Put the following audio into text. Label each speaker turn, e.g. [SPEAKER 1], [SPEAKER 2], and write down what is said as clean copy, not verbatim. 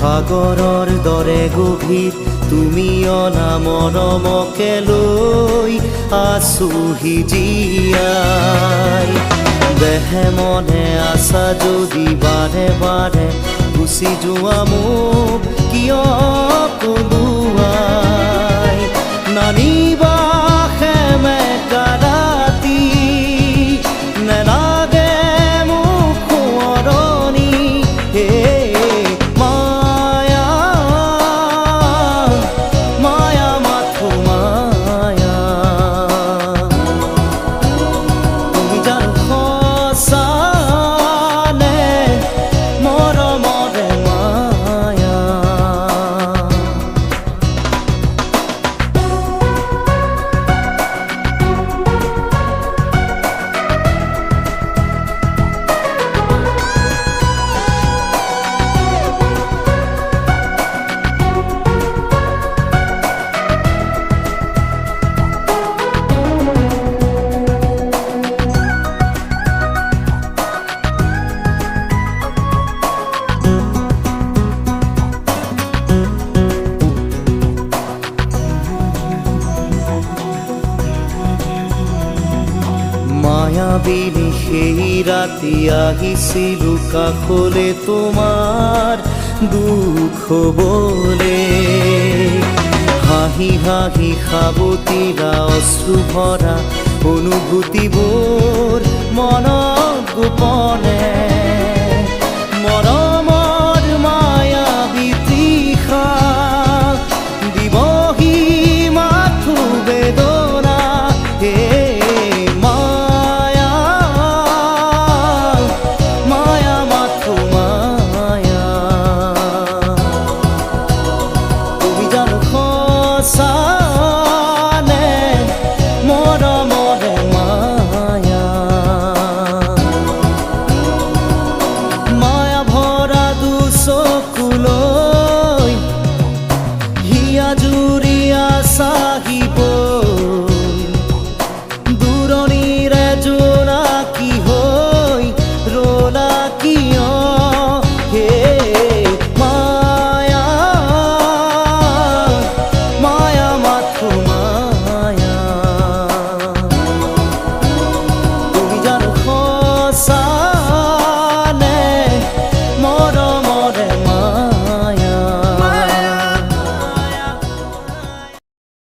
[SPEAKER 1] সাগৰৰ দৰে গভীৰ তুমি অনা মৰমকে লৈ আছোহি জীয়াই দেহে মনে আছা যদি বাৰে বাৰে গুচি যোৱা মোক কিয় কলোৱাই নানিবা সেমেকা ৰাতি নেলাগে মোক সোঁৱৰণি হে মায়া মায়া মাথো মায়া তুমি জানো সঁচা নে মৰমৰে মায়া মায়াবিনী সেই ৰাতি আহিছিলো কাষলে তোমাৰ দুখ হবলে হাঁহি হাঁহি সাবতিৰা অশ্ৰু ভৰা অনুভূতিবোৰ মনত গোপনে মনত